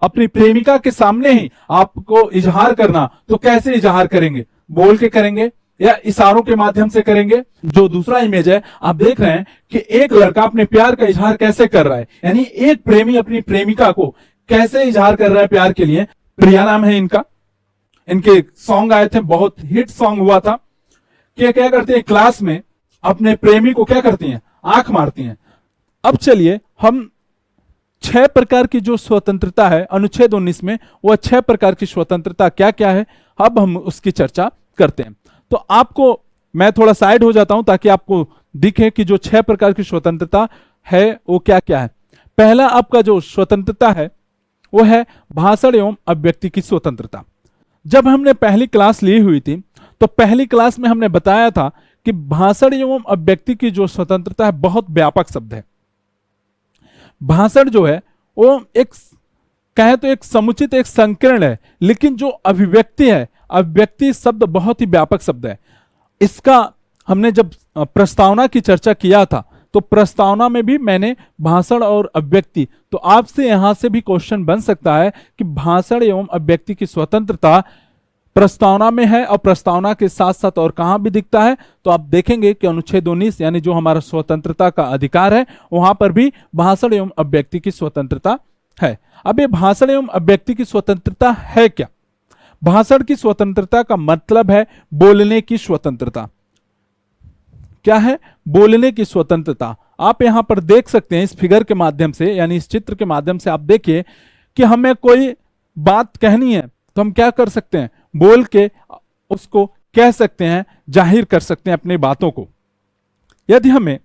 अपनी प्रेमिका के सामने ही आपको इजहार करना, तो कैसे इजहार करेंगे? बोल के करेंगे या इशारों के माध्यम से करेंगे? जो दूसरा इमेज है आप देख रहे हैं कि एक लड़का अपने प्यार का इजहार कैसे कर रहा है, यानी एक प्रेमी अपनी प्रेमिका को कैसे इजहार कर रहा है प्यार के लिए। प्रिया नाम है इनका, इनके सॉन्ग आए थे, बहुत हिट सॉन्ग हुआ था कि क्या करते हैं क्लास में अपने प्रेमी को क्या करती हैं, आंख मारती हैं। अब चलिए हम 6 प्रकार की जो स्वतंत्रता है अनुच्छेद 19 में, वह 6 प्रकार की स्वतंत्रता क्या क्या है, अब हम उसकी चर्चा करते हैं। तो आपको मैं थोड़ा साइड हो जाता हूं ताकि आपको दिखे कि जो 6 प्रकार की स्वतंत्रता है वो क्या क्या है। पहला आपका जो स्वतंत्रता है वो है भाषण एवं अभिव्यक्ति की स्वतंत्रता। जब हमने पहली क्लास ली हुई थी तो पहली क्लास में हमने बताया था कि भाषण एवं अभिव्यक्ति की जो स्वतंत्रता है बहुत व्यापक शब्द है। भाषण जो है वो एक कहे तो एक समुचित, एक संकीर्ण है, लेकिन जो अभिव्यक्ति है, अभिव्यक्ति शब्द बहुत ही व्यापक शब्द है। इसका हमने जब प्रस्तावना की चर्चा किया था तो प्रस्तावना में भी मैंने भाषण और अभिव्यक्ति, तो आपसे यहां से भी क्वेश्चन बन सकता है कि भाषण एवं अभिव्यक्ति की स्वतंत्रता प्रस्तावना में है और प्रस्तावना के साथ साथ और कहां भी दिखता है। तो आप देखेंगे कि अनुच्छेद 19 यानी जो हमारा स्वतंत्रता का अधिकार है वहां पर भी भाषण एवं अभिव्यक्ति की स्वतंत्रता है। अब ये भाषण एवं अभिव्यक्ति की स्वतंत्रता है क्या? भाषण की स्वतंत्रता का मतलब है बोलने की स्वतंत्रता। क्या है? बोलने की स्वतंत्रता। आप यहां पर देख सकते हैं इस फिगर के माध्यम से, यानी इस चित्र के माध्यम से आप देखिए कि हमें कोई बात कहनी है तो हम क्या कर सकते हैं, बोल के उसको कह सकते हैं, जाहिर कर सकते हैं अपनी बातों को। यदि हमें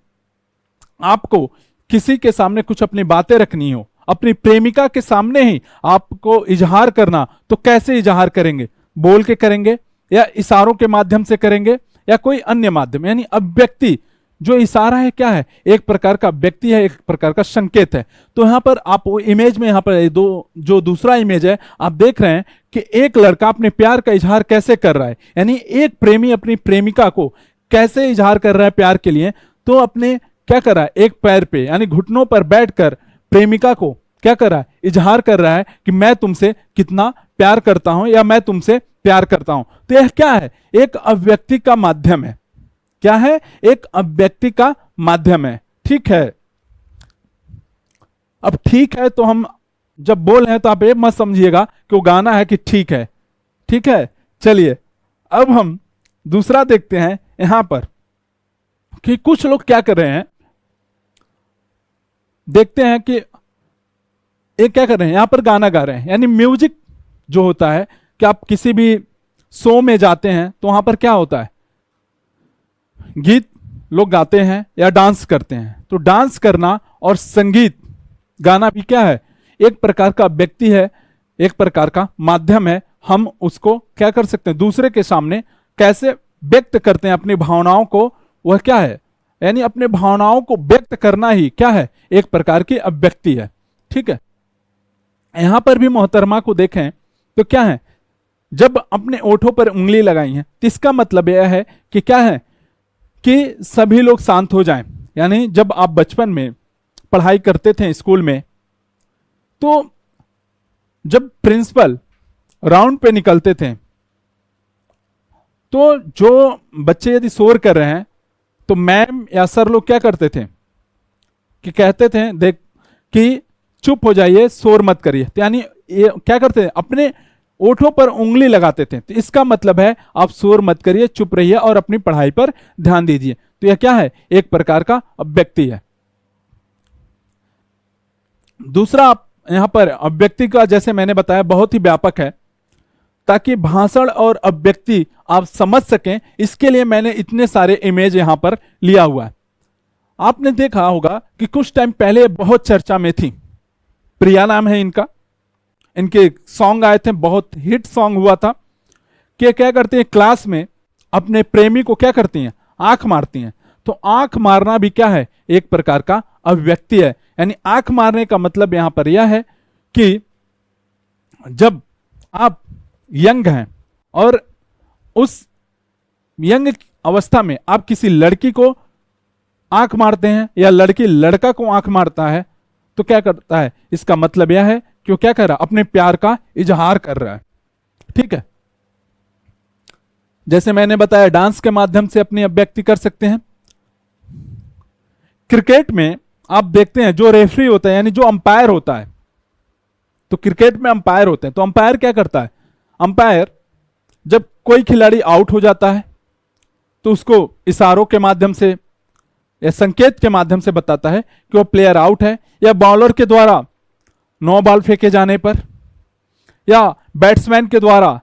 आपको किसी के सामने कुछ अपनी बातें रखनी हो, अपनी प्रेमिका के सामने ही आपको इजहार करना, तो कैसे इजहार करेंगे? बोल के करेंगे या इशारों के माध्यम से करेंगे या कोई अन्य माध्यम, यानी अभिव्यक्ति। जो इशारा है क्या है, एक प्रकार का व्यक्ति है, एक प्रकार का संकेत है। तो यहां पर आप इमेज में, यहां पर जो दूसरा इमेज है आप देख रहे हैं कि एक लड़का अपने प्यार का इजहार कैसे कर रहा है, यानी एक प्रेमी अपनी प्रेमिका को कैसे इजहार कर रहा है प्यार के लिए। तो अपने क्या कर रहा है, एक पैर पे यानी घुटनों पर बैठकर प्रेमिका को क्या कर रहा है, इजहार कर रहा है कि मैं तुमसे कितना प्यार करता हूं या मैं तुमसे प्यार करता हूं। तो यह क्या है, एक अभिव्यक्ति का माध्यम है। क्या है? एक अभिव्यक्ति का माध्यम है। ठीक है। अब ठीक है तो हम जब बोल रहे हैं तो आप ये मत समझिएगा कि वो गाना है कि ठीक है। ठीक है, चलिए अब हम दूसरा देखते हैं यहां पर कि कुछ लोग क्या कर रहे हैं। देखते हैं कि ये क्या कर रहे हैं, यहां पर गाना गा रहे हैं, यानी म्यूजिक जो होता है कि आप किसी भी शो में जाते हैं तो वहां पर क्या होता है, गीत लोग गाते हैं या डांस करते हैं। तो डांस करना और संगीत गाना भी क्या है, एक प्रकार का व्यक्ति है, एक प्रकार का माध्यम है। हम उसको क्या कर सकते हैं, दूसरे के सामने कैसे व्यक्त करते हैं अपनी भावनाओं को, वह क्या है, यानी अपने भावनाओं को व्यक्त करना ही क्या है, एक प्रकार की अभिव्यक्ति है। ठीक है। यहां पर भी मोहतरमा को देखें तो क्या है, जब अपने ओठों पर उंगली लगाई है तो इसका मतलब यह है कि क्या है कि सभी लोग शांत हो जाएं। यानी जब आप बचपन में पढ़ाई करते थे स्कूल में, तो जब प्रिंसिपल राउंड पे निकलते थे तो जो बच्चे यदि शोर कर रहे हैं तो मैम या सर लोग क्या करते थे कि कहते थे देख कि चुप हो जाइए, शोर मत करिए। तो यानी ये क्या करते थे, अपने ओठों पर उंगली लगाते थे। तो इसका मतलब है आप शोर मत करिए, चुप रहिए और अपनी पढ़ाई पर ध्यान दीजिए। तो यह क्या है, एक प्रकार का अभिव्यक्ति है। दूसरा आप यहां पर अभिव्यक्ति का, जैसे मैंने बताया, बहुत ही व्यापक है। ताकि भाषण और अभिव्यक्ति आप समझ सकें, इसके लिए मैंने इतने सारे इमेज यहां पर लिया हुआ है। आपने देखा होगा कि कुछ टाइम पहले बहुत चर्चा में थी, प्रिया नाम है इनका, इनके सॉन्ग आए थे, बहुत हिट सॉन्ग हुआ था कि क्या करती है, क्लास में अपने प्रेमी को क्या करती हैं, आंख मारती हैं। तो आंख मारना भी क्या है, एक प्रकार का अभिव्यक्ति है। यानी आंख मारने का मतलब यहां पर यह है कि जब आप यंग हैं और उस यंग अवस्था में आप किसी लड़की को आंख मारते हैं या लड़की लड़का को आंख मारता है, तो क्या करता है, इसका मतलब यह है कि वो क्या कर रहा है, अपने प्यार का इजहार कर रहा है। ठीक है, जैसे मैंने बताया डांस के माध्यम से अपनी अभिव्यक्ति कर सकते हैं। क्रिकेट में आप देखते हैं जो रेफरी होता है यानी जो अंपायर होता है, तो क्रिकेट में अंपायर होते हैं, तो अंपायर क्या करता है, अंपायर जब कोई खिलाड़ी आउट हो जाता है तो उसको इशारों के माध्यम से या संकेत के माध्यम से बताता है कि वो प्लेयर आउट है, या बॉलर के द्वारा 9 बॉल फेंके जाने पर या बैट्समैन के द्वारा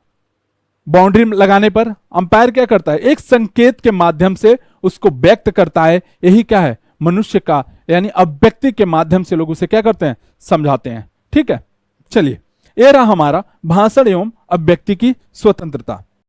बाउंड्री लगाने पर अंपायर क्या करता है, एक संकेत के माध्यम से उसको व्यक्त करता है। यही क्या है, मनुष्य का यानी अभिव्यक्ति के माध्यम से लोग उसे क्या करते हैं, समझाते हैं। ठीक है, चलिए ये रहा हमारा भाषण एवं अभिव्यक्ति की स्वतंत्रता।